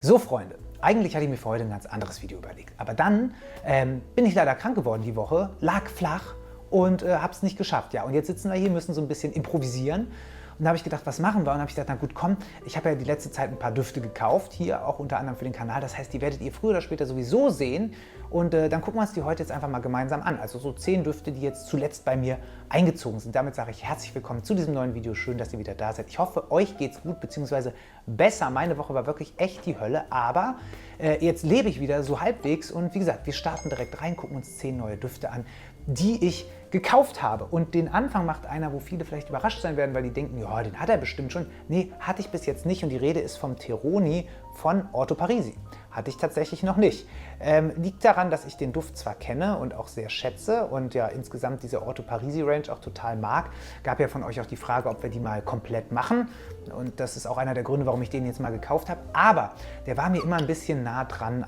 So Freunde, eigentlich hatte ich mir für heute ein ganz anderes Video überlegt, aber dann bin ich leider krank geworden die Woche, lag flach und habe es nicht geschafft. Ja, und jetzt sitzen wir hier, müssen so ein bisschen improvisieren. Und da habe ich gedacht, was machen wir? Und habe ich gedacht, na gut, komm, ich habe ja die letzte Zeit ein paar Düfte gekauft, hier auch unter anderem für den Kanal. Das heißt, die werdet ihr früher oder später sowieso sehen. Und dann gucken wir uns die heute jetzt einfach mal gemeinsam an. Also so 10 Düfte, die jetzt zuletzt bei mir eingezogen sind. Damit sage ich herzlich willkommen zu diesem neuen Video. Schön, dass ihr wieder da seid. Ich hoffe, euch geht's gut, beziehungsweise besser. Meine Woche war wirklich echt die Hölle, aber jetzt lebe ich wieder so halbwegs. Und wie gesagt, wir starten direkt rein, gucken uns 10 neue Düfte an, die ich gekauft habe. Und den Anfang macht einer, wo viele vielleicht überrascht sein werden, weil die denken, ja, den hat er bestimmt schon. Nee, hatte ich bis jetzt nicht. Und die Rede ist vom Teroni von Orto Parisi. Hatte ich tatsächlich noch nicht. Liegt daran, dass ich den Duft zwar kenne und auch sehr schätze und ja insgesamt diese Orto Parisi Range auch total mag. Gab ja von euch auch die Frage, ob wir die mal komplett machen. Und das ist auch einer der Gründe, warum ich den jetzt mal gekauft habe. Aber der war mir immer ein bisschen nah dran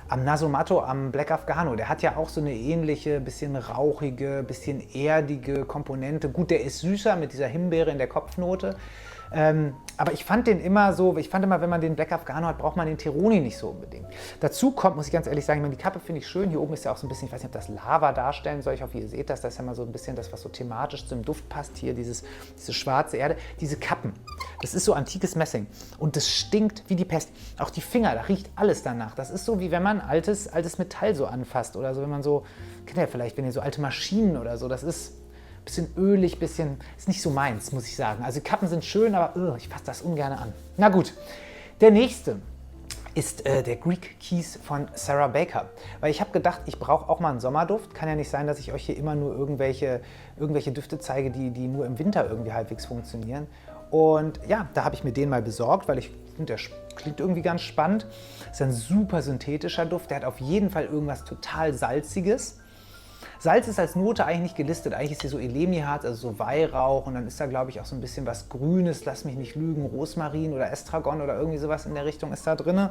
am Nasomatto, am Black Afghano. Der hat ja auch so eine ähnliche, bisschen rauchige, bisschen erdige Komponente. Gut, der ist süßer mit dieser Himbeere in der Kopfnote. Aber ich fand den immer so, wenn man den Black Afghano hat, braucht man den Teroni nicht so unbedingt. Dazu kommt, muss ich ganz ehrlich sagen, ich meine, die Kappe finde ich schön. Hier oben ist ja auch so ein bisschen, ich weiß nicht, ob das Lava darstellen soll. Ich hoffe, ihr seht das. Das ist ja mal so ein bisschen das, was so thematisch zum Duft passt. Hier diese schwarze Erde. Diese Kappen, das ist so antikes Messing. Und das stinkt wie die Pest. Auch die Finger, da riecht alles danach. Das ist so, wie wenn man altes Metall so anfasst. Oder so, wenn man so, kennt ihr vielleicht, wenn ihr so alte Maschinen oder so, das ist bisschen ölig, ist nicht so meins, muss ich sagen. Also die Kappen sind schön, aber ich fasse das ungern an. Na gut, der nächste ist der Greek Keys von Sarah Baker. Weil ich habe gedacht, ich brauche auch mal einen Sommerduft. Kann ja nicht sein, dass ich euch hier immer nur irgendwelche Düfte zeige, die nur im Winter irgendwie halbwegs funktionieren. Und ja, da habe ich mir den mal besorgt, weil ich finde, der klingt irgendwie ganz spannend. Ist ein super synthetischer Duft. Der hat auf jeden Fall irgendwas total Salziges. Salz ist als Note eigentlich nicht gelistet. Eigentlich ist hier so Elemi-Harz, also so Weihrauch. Und dann ist da, glaube ich, auch so ein bisschen was Grünes, lass mich nicht lügen, Rosmarin oder Estragon oder irgendwie sowas in der Richtung ist da drin.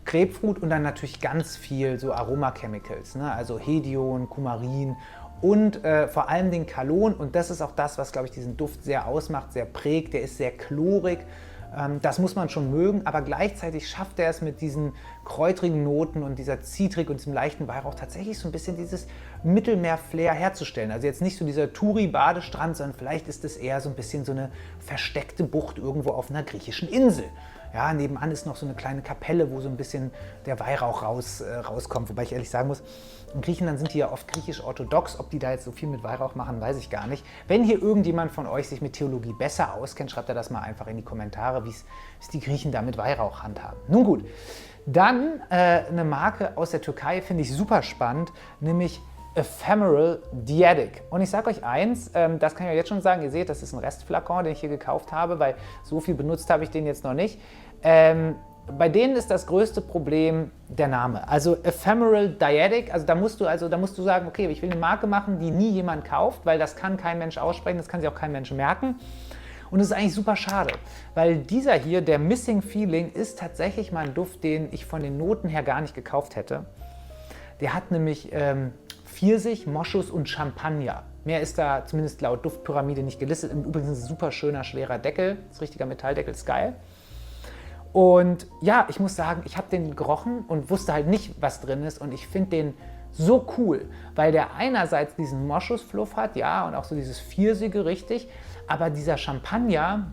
Grapefruit und dann natürlich ganz viel so Aroma-Chemicals, ne? Also Hedion, Kumarin und vor allem den Kalon. Und das ist auch das, was, glaube ich, diesen Duft sehr ausmacht, sehr prägt. Der ist sehr chlorig. Das muss man schon mögen, aber gleichzeitig schafft er es mit diesen kräutrigen Noten und dieser Zitrik und diesem leichten Weihrauch tatsächlich so ein bisschen dieses Mittelmeer-Flair herzustellen. Also jetzt nicht so dieser Touri-Badestrand, sondern vielleicht ist es eher so ein bisschen so eine versteckte Bucht irgendwo auf einer griechischen Insel. Ja, nebenan ist noch so eine kleine Kapelle, wo so ein bisschen der Weihrauch rauskommt. Wobei ich ehrlich sagen muss, in Griechenland sind die ja oft griechisch-orthodox. Ob die da jetzt so viel mit Weihrauch machen, weiß ich gar nicht. Wenn hier irgendjemand von euch sich mit Theologie besser auskennt, schreibt er das mal einfach in die Kommentare, wie es die Griechen da mit Weihrauch handhaben. Nun gut, dann eine Marke aus der Türkei, finde ich super spannend, nämlich Ephemeral Diatic. Und ich sage euch eins, das kann ich euch jetzt schon sagen, ihr seht, das ist ein Restflakon, den ich hier gekauft habe, weil so viel benutzt habe ich den jetzt noch nicht. Bei denen ist das größte Problem der Name. Also Ephemeral Diatic, also da musst du sagen, okay, ich will eine Marke machen, die nie jemand kauft, weil das kann kein Mensch aussprechen, das kann sich auch kein Mensch merken. Und das ist eigentlich super schade, weil dieser hier, der Missing Feeling, ist tatsächlich mal ein Duft, den ich von den Noten her gar nicht gekauft hätte. Der hat nämlich Pfirsich, Moschus und Champagner. Mehr ist da zumindest laut Duftpyramide nicht gelistet. Übrigens ist es ein super schöner, schwerer Deckel. Das ist ein richtiger Metalldeckel, ist geil. Und ja, ich muss sagen, ich habe den gerochen und wusste halt nicht, was drin ist. Und ich finde den so cool, weil der einerseits diesen Moschusfluff hat, ja, und auch so dieses Pfirsige, richtig. Aber dieser Champagner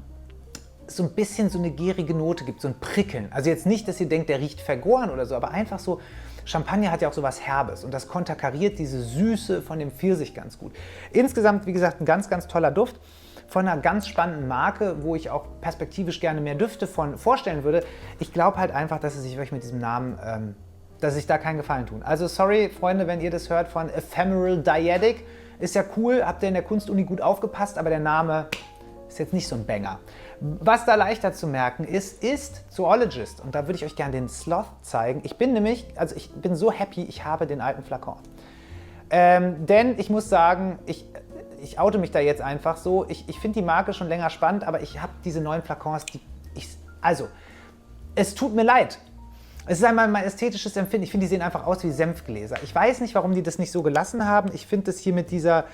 so ein bisschen so eine gärige Note gibt, so ein Prickeln. Also jetzt nicht, dass ihr denkt, der riecht vergoren oder so, aber einfach so, Champagner hat ja auch so was Herbes und das konterkariert diese Süße von dem Pfirsich ganz gut. Insgesamt, wie gesagt, ein ganz, ganz toller Duft von einer ganz spannenden Marke, wo ich auch perspektivisch gerne mehr Düfte von vorstellen würde. Ich glaube halt einfach, dass es sich wirklich mit diesem Namen, dass sich da keinen Gefallen tun. Also sorry, Freunde, wenn ihr das hört von Ephemeral Diatic, ist ja cool, habt ihr in der Kunstuni gut aufgepasst, aber der Name ist jetzt nicht so ein Banger. Was da leichter zu merken ist Zoologist. Und da würde ich euch gerne den Sloth zeigen. Ich bin so happy, ich habe den alten Flakon. Denn ich muss sagen, ich oute mich da jetzt einfach so. Ich finde die Marke schon länger spannend, aber ich habe diese neuen Flakons, es tut mir leid. Es ist einmal mein ästhetisches Empfinden. Ich finde, die sehen einfach aus wie Senfgläser. Ich weiß nicht, warum die das nicht so gelassen haben. Ich finde das hier mit dieser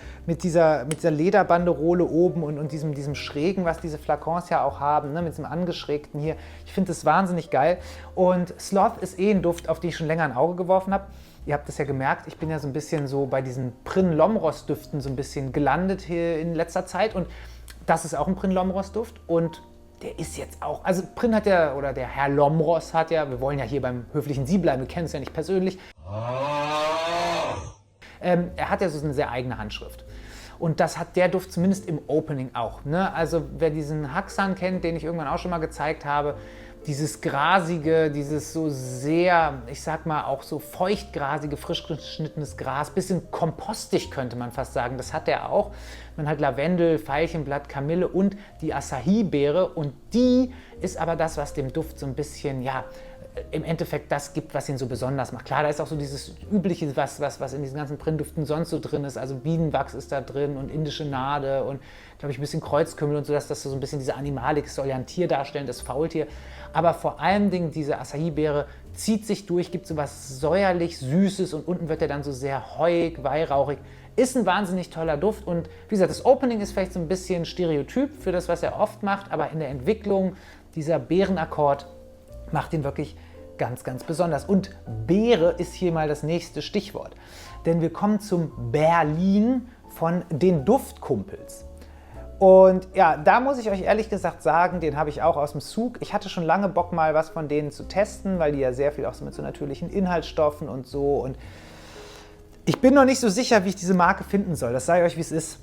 Lederbanderole oben und diesem Schrägen, was diese Flakons ja auch haben, ne, mit diesem angeschrägten hier. Ich finde das wahnsinnig geil. Und Sloth ist eh ein Duft, auf den ich schon länger ein Auge geworfen habe. Ihr habt das ja gemerkt, ich bin ja so ein bisschen so bei diesen Prin Lomros Düften so ein bisschen gelandet hier in letzter Zeit. Und das ist auch ein Prin Lomros Duft. Und der ist jetzt auch, also Prin hat ja, oder der Herr Lomros hat ja, wir wollen ja hier beim höflichen Sie bleiben, wir kennen es ja nicht persönlich. Er hat ja so eine sehr eigene Handschrift. Und das hat der Duft zumindest im Opening auch. Ne? Also wer diesen Haxan kennt, den ich irgendwann auch schon mal gezeigt habe, dieses grasige, dieses so sehr, ich sag mal auch so feuchtgrasige, frisch geschnittenes Gras, bisschen kompostig könnte man fast sagen, das hat er auch. Man hat Lavendel, Veilchenblatt, Kamille und die Acai-Beere und die ist aber das, was dem Duft so ein bisschen, ja, im Endeffekt das gibt, was ihn so besonders macht. Klar, da ist auch so dieses Übliche, was in diesen ganzen Prindüften sonst so drin ist. Also Bienenwachs ist da drin und indische Nade und, glaube ich, ein bisschen Kreuzkümmel und so, dass das so ein bisschen diese Animalik soll ja ein Tier darstellen, das Faultier. Aber vor allen Dingen diese Acai-Beere zieht sich durch, gibt so was säuerlich Süßes und unten wird er dann so sehr heuig, weihrauchig. Ist ein wahnsinnig toller Duft und wie gesagt, das Opening ist vielleicht so ein bisschen Stereotyp für das, was er oft macht, aber in der Entwicklung dieser Beerenakkord macht ihn wirklich ganz, ganz besonders. Und Beere ist hier mal das nächste Stichwort. Denn wir kommen zum Berlin von den Duftkumpels. Und ja, da muss ich euch ehrlich gesagt sagen, den habe ich auch aus dem Zug. Ich hatte schon lange Bock, mal was von denen zu testen, weil die ja sehr viel auch so mit so natürlichen Inhaltsstoffen und so. Und ich bin noch nicht so sicher, wie ich diese Marke finden soll. Das sage ich euch, wie es ist.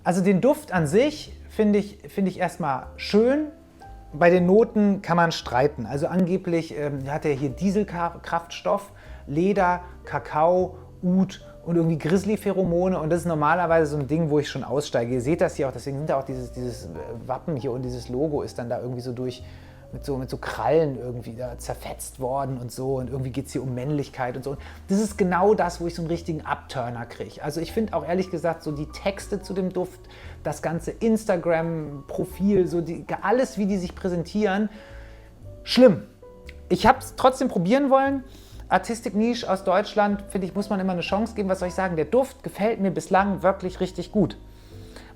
Also den Duft an sich finde ich erstmal schön. Bei den Noten kann man streiten. Also angeblich hat er hier Dieselkraftstoff, Leder, Kakao, Oud und irgendwie Grizzly-Pheromone. Und das ist normalerweise so ein Ding, wo ich schon aussteige. Ihr seht das hier auch, deswegen sind da auch dieses Wappen hier und dieses Logo ist dann da irgendwie so mit so Krallen irgendwie da zerfetzt worden und so. Und irgendwie geht es hier um Männlichkeit und so. Und das ist genau das, wo ich so einen richtigen Upturner kriege. Also ich finde auch ehrlich gesagt so die Texte zu dem Duft, das ganze Instagram-Profil, so alles, wie die sich präsentieren, schlimm. Ich habe es trotzdem probieren wollen. Artistic Niche aus Deutschland, finde ich, muss man immer eine Chance geben. Was soll ich sagen? Der Duft gefällt mir bislang wirklich richtig gut.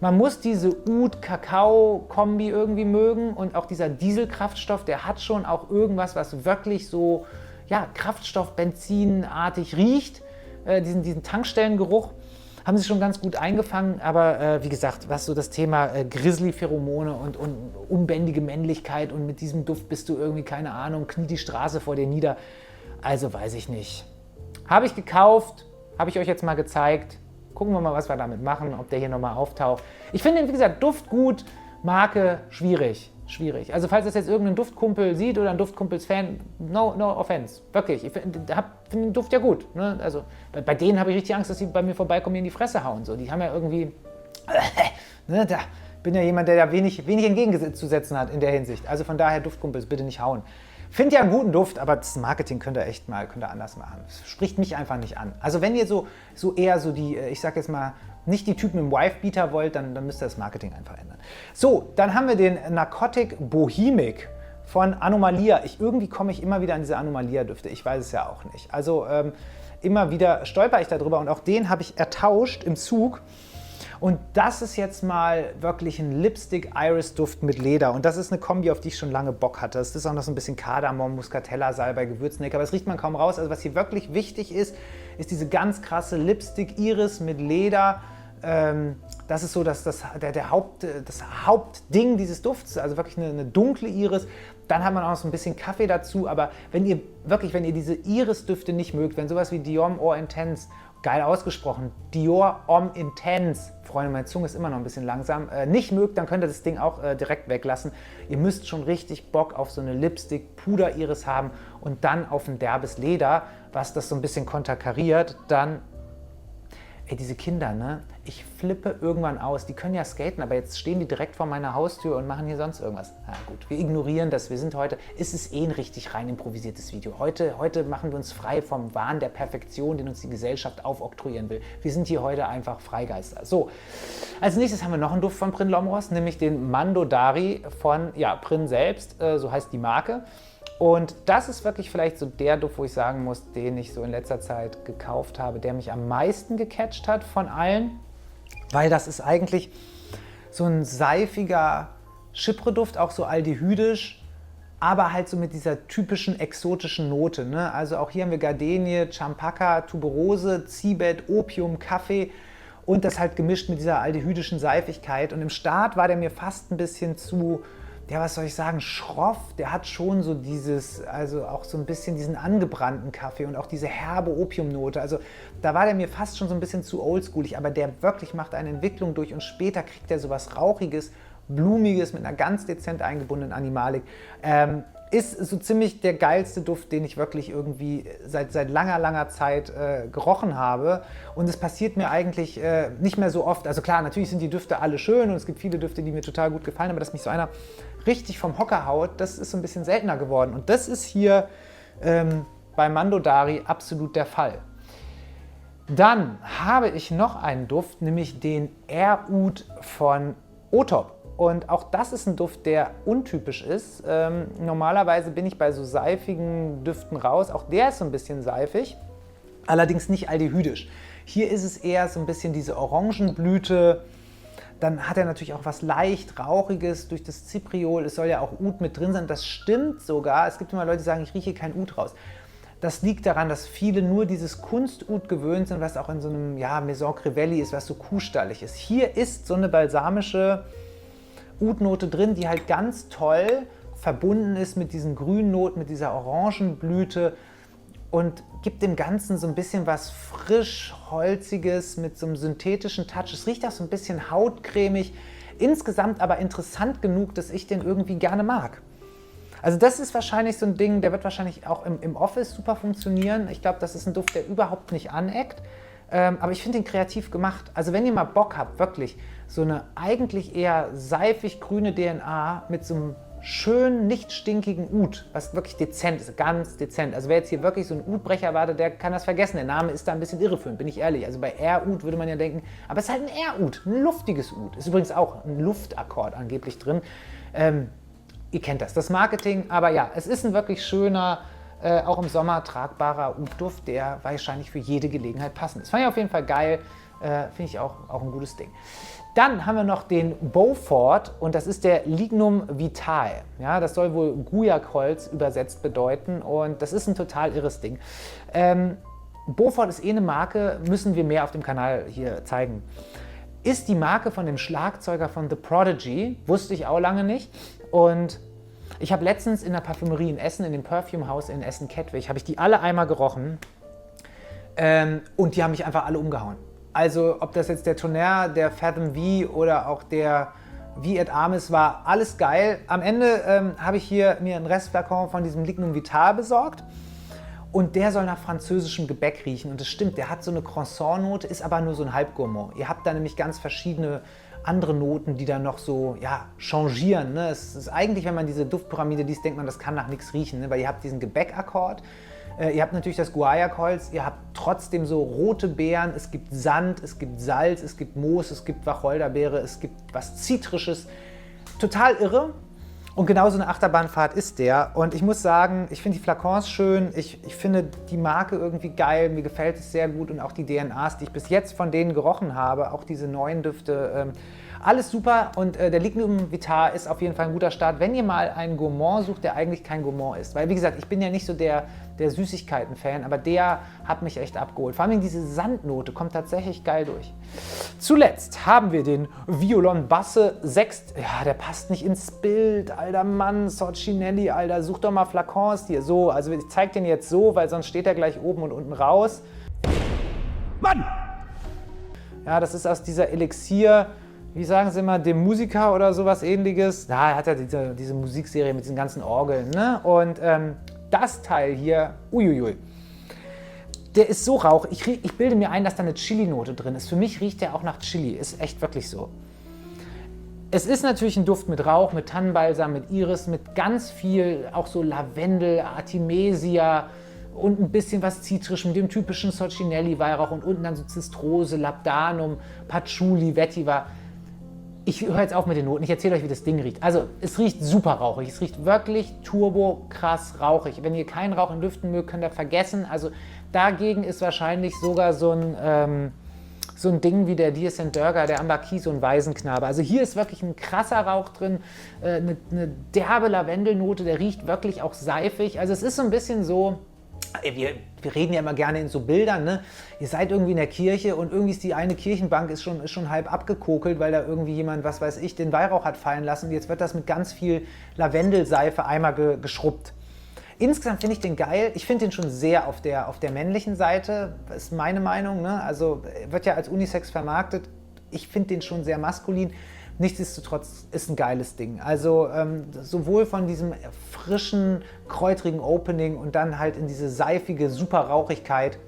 Man muss diese Oud-Kakao-Kombi irgendwie mögen und auch dieser Dieselkraftstoff, der hat schon auch irgendwas, was wirklich so, ja, Kraftstoff-Benzinartig riecht. Diesen Tankstellengeruch haben sie schon ganz gut eingefangen, aber wie gesagt, was so das Thema Grizzly-Pheromone und unbändige Männlichkeit und mit diesem Duft bist du irgendwie, keine Ahnung, kniet die Straße vor dir nieder. Also weiß ich nicht. Habe ich gekauft, habe ich euch jetzt mal gezeigt. Gucken wir mal, was wir damit machen, ob der hier nochmal auftaucht. Ich finde, wie gesagt, Duft gut, Marke schwierig. Also falls das jetzt irgendein Duftkumpel sieht oder ein Duftkumpels-Fan, no offense. Wirklich, ich finde den Duft ja gut. Ne? Also bei denen habe ich richtig Angst, dass sie bei mir vorbeikommen, mir in die Fresse hauen. So. Die haben ja irgendwie, ne, da bin ja jemand, der da wenig entgegenzusetzen hat in der Hinsicht. Also von daher, Duftkumpels, bitte nicht hauen. Finde ja einen guten Duft, aber das Marketing könnt ihr anders machen. Das spricht mich einfach nicht an. Also wenn ihr so eher so die, ich sag jetzt mal, nicht die Typen im Wife-Beater wollt, dann müsst ihr das Marketing einfach ändern. So, dann haben wir den Narcotic Bohemic von Anomalia. Irgendwie komme ich immer wieder an diese Anomalia-Düfte. Ich weiß es ja auch nicht. Also immer wieder stolper ich darüber und auch den habe ich ertauscht im Zug. Und das ist jetzt mal wirklich ein Lipstick-Iris-Duft mit Leder. Und das ist eine Kombi, auf die ich schon lange Bock hatte. Das ist auch noch so ein bisschen Kardamom, Muscatella, Salbei, Gewürznelke. Aber das riecht man kaum raus. Also was hier wirklich wichtig ist, ist diese ganz krasse Lipstick-Iris mit Leder. Das ist so das Hauptding dieses Dufts. Also wirklich eine dunkle Iris. Dann hat man auch noch so ein bisschen Kaffee dazu. Aber wenn ihr diese Iris-Düfte nicht mögt, wenn sowas wie Dior Homme Intense, geil ausgesprochen, Dior Homme Intense, Freunde, meine Zunge ist immer noch ein bisschen langsam, nicht mögt, dann könnt ihr das Ding auch direkt weglassen. Ihr müsst schon richtig Bock auf so eine Lipstick-Puder-Iris haben und dann auf ein derbes Leder, was das so ein bisschen konterkariert, dann, ey, diese Kinder, ne? Ich flippe irgendwann aus. Die können ja skaten, aber jetzt stehen die direkt vor meiner Haustür und machen hier sonst irgendwas. Na gut, wir ignorieren das. Wir sind heute, es ist ein richtig rein improvisiertes Video. Heute machen wir uns frei vom Wahn der Perfektion, den uns die Gesellschaft aufoktroyieren will. Wir sind hier heute einfach Freigeister. So, als nächstes haben wir noch einen Duft von Prin Lomros, nämlich den Mandodari von Prin selbst, so heißt die Marke. Und das ist wirklich vielleicht so der Duft, wo ich sagen muss, den ich so in letzter Zeit gekauft habe, der mich am meisten gecatcht hat von allen, weil das ist eigentlich so ein seifiger Chypre-Duft, auch so aldehydisch, aber halt so mit dieser typischen exotischen Note. Ne? Also auch hier haben wir Gardenie, Champaka, Tuberose, Zibet, Opium, Kaffee und das halt gemischt mit dieser aldehydischen Seifigkeit. Und im Start war der mir fast ein bisschen zu, ja, was soll ich sagen, schroff. Der hat schon so dieses, also auch so ein bisschen diesen angebrannten Kaffee und auch diese herbe Opiumnote. Also da war der mir fast schon so ein bisschen zu oldschoolig, aber der wirklich macht eine Entwicklung durch und später kriegt er sowas Rauchiges, Blumiges mit einer ganz dezent eingebundenen Animalik. Ist so ziemlich der geilste Duft, den ich wirklich irgendwie seit langer Zeit gerochen habe. Und es passiert mir eigentlich nicht mehr so oft. Also klar, natürlich sind die Düfte alle schön und es gibt viele Düfte, die mir total gut gefallen, aber dass mich so einer richtig vom Hocker haut, das ist so ein bisschen seltener geworden. Und das ist hier bei Mandodari absolut der Fall. Dann habe ich noch einen Duft, nämlich den Air Oud von Otop. Und auch das ist ein Duft, der untypisch ist. Normalerweise bin ich bei so seifigen Düften raus. Auch der ist so ein bisschen seifig, allerdings nicht aldehydisch. Hier ist es eher so ein bisschen diese Orangenblüte. Dann hat er natürlich auch was leicht Rauchiges durch das Zypriol. Es soll ja auch Oud mit drin sein. Das stimmt sogar. Es gibt immer Leute, die sagen, ich rieche kein Oud raus. Das liegt daran, dass viele nur dieses Kunst-Oud gewöhnt sind, was auch in so einem Maison Crivelli ist, was so kuhstallig ist. Hier ist so eine balsamische Oud-Note drin, die halt ganz toll verbunden ist mit diesen grünen Noten, mit dieser Orangenblüte und gibt dem Ganzen so ein bisschen was frisch, holziges mit so einem synthetischen Touch. Es riecht auch so ein bisschen hautcremig, insgesamt aber interessant genug, dass ich den irgendwie gerne mag. Also das ist wahrscheinlich so ein Ding, der wird wahrscheinlich auch im Office super funktionieren. Ich glaube, das ist ein Duft, der überhaupt nicht aneckt. Aber ich finde ihn kreativ gemacht. Also wenn ihr mal Bock habt, wirklich so eine eigentlich eher seifig-grüne DNA mit so einem schönen, nicht stinkigen Oud, was wirklich dezent ist, ganz dezent. Also wer jetzt hier wirklich so einen Oudbrecher erwartet, der kann das vergessen. Der Name ist da ein bisschen irreführend, bin ich ehrlich. Also bei Air Oud würde man ja denken, aber es ist halt ein Air Oud, ein luftiges Oud. Ist übrigens auch ein Luftakkord angeblich drin. Ihr kennt das Marketing, aber ja, es ist ein wirklich schöner, auch im Sommer tragbarer Oud-Duft, der wahrscheinlich für jede Gelegenheit passend ist. Fand ich auf jeden Fall geil, finde ich auch ein gutes Ding. Dann haben wir noch den Beaufort und das ist der Lignum Vitae. Ja, das soll wohl Guaiacholz übersetzt bedeuten und das ist ein total irres Ding. Beaufort ist eine Marke, müssen wir mehr auf dem Kanal hier zeigen. Ist die Marke von dem Schlagzeuger von The Prodigy, wusste ich auch lange nicht. Und ich habe letztens in der Parfümerie in Essen, in dem Perfume House in Essen-Kettwig, habe ich die alle einmal gerochen und die haben mich einfach alle umgehauen. Also ob das jetzt der Tonnerre, der Fathom V oder auch der V et Armis war, alles geil. Am Ende habe ich hier mir einen Restflakon von diesem Lignum Vitae besorgt und der soll nach französischem Gebäck riechen und das stimmt, der hat so eine Croissant-Note, ist aber nur so ein Halbgourmand. Ihr habt da nämlich ganz verschiedene andere Noten, die dann noch so changieren. Ne? Es ist eigentlich, wenn man diese Duftpyramide liest, denkt man, das kann nach nichts riechen, ne? Weil ihr habt diesen Gebäckakkord, ihr habt natürlich das Guaiacholz, ihr habt trotzdem so rote Beeren, es gibt Sand, es gibt Salz, es gibt Moos, es gibt Wacholderbeere, es gibt was Zitrisches. Total irre. Und genau so eine Achterbahnfahrt ist der. Und ich muss sagen, ich finde die Flakons schön, ich finde die Marke irgendwie geil, mir gefällt es sehr gut und auch die DNAs, die ich bis jetzt von denen gerochen habe, auch diese neuen Düfte, alles super und der Lignum Vitae ist auf jeden Fall ein guter Start, wenn ihr mal einen Gourmand sucht, der eigentlich kein Gourmand ist. Weil wie gesagt, ich bin ja nicht so der Süßigkeiten-Fan, aber der hat mich echt abgeholt. Vor allem diese Sandnote kommt tatsächlich geil durch. Zuletzt haben wir den Violon Basse 6. Ja, der passt nicht ins Bild, alter Mann, Sorcinelli, alter, such doch mal Flakons hier. So, also ich zeige den jetzt so, weil sonst steht er gleich oben und unten raus. Mann! Ja, das ist aus dieser Elixier, wie sagen sie immer, dem Musiker oder sowas ähnliches. Ja, er hat ja diese Musikserie mit diesen ganzen Orgeln, ne? Und das Teil hier, uiuiui, der ist so rauchig. Ich bilde mir ein, dass da eine Chili-Note drin ist. Für mich riecht der auch nach Chili, ist echt wirklich so. Es ist natürlich ein Duft mit Rauch, mit Tannenbalsam, mit Iris, mit ganz viel, auch so Lavendel, Artemisia und ein bisschen was Zitrischem, dem typischen Sorcinelli-Weihrauch und unten dann so Zistrose, Labdanum, Patchouli, Vetiver. ich höre jetzt auf mit den Noten, ich erzähle euch, wie das Ding riecht. Also, es riecht super rauchig, es riecht wirklich turbo krass rauchig. Wenn ihr keinen Rauch in Lüften mögt, könnt ihr vergessen. Also, dagegen ist wahrscheinlich sogar so ein Ding wie der Dear St. Durga, der Ambaki, so ein Waisenknabe. Also hier ist wirklich ein krasser Rauch drin, eine derbe Lavendelnote, der riecht wirklich auch seifig. Also es ist so ein bisschen so, wir reden ja immer gerne in so Bildern, ne? Ihr seid irgendwie in der Kirche und irgendwie ist die eine Kirchenbank ist schon halb abgekokelt, weil da irgendwie jemand, was weiß ich, den Weihrauch hat fallen lassen und jetzt wird das mit ganz viel Lavendelseife einmal geschrubbt. Insgesamt finde ich den geil. Ich finde den schon sehr auf der männlichen Seite, ist meine Meinung. Ne? Also wird ja als Unisex vermarktet. Ich finde den schon sehr maskulin. Nichtsdestotrotz ist ein geiles Ding. Also sowohl von diesem frischen, kräutrigen Opening und dann halt in diese seifige, super Rauchigkeit.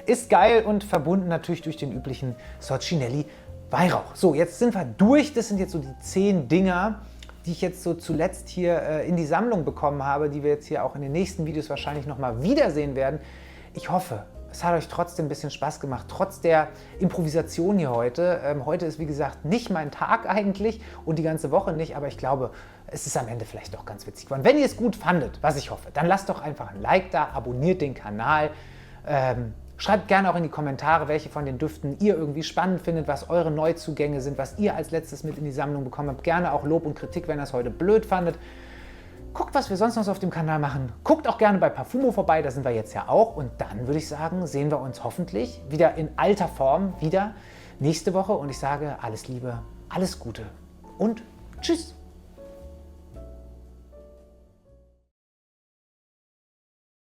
Ist geil und verbunden natürlich durch den üblichen Soccinelli Weihrauch. So, jetzt sind wir durch. Das sind jetzt so die 10 Dinger, die ich jetzt so zuletzt hier in die Sammlung bekommen habe, die wir jetzt hier auch in den nächsten Videos wahrscheinlich nochmal wiedersehen werden. Ich hoffe, es hat euch trotzdem ein bisschen Spaß gemacht, trotz der Improvisation hier heute. Heute ist, wie gesagt, nicht mein Tag eigentlich und die ganze Woche nicht, aber ich glaube, es ist am Ende vielleicht doch ganz witzig geworden. Wenn ihr es gut fandet, was ich hoffe, dann lasst doch einfach ein Like da, abonniert den Kanal. Schreibt gerne auch in die Kommentare, welche von den Düften ihr irgendwie spannend findet, was eure Neuzugänge sind, was ihr als letztes mit in die Sammlung bekommen habt. Gerne auch Lob und Kritik, wenn ihr es heute blöd fandet. Guckt, was wir sonst noch so auf dem Kanal machen. Guckt auch gerne bei Parfumo vorbei, da sind wir jetzt ja auch. Und dann würde ich sagen, sehen wir uns hoffentlich wieder in alter Form wieder nächste Woche. Und ich sage alles Liebe, alles Gute und tschüss.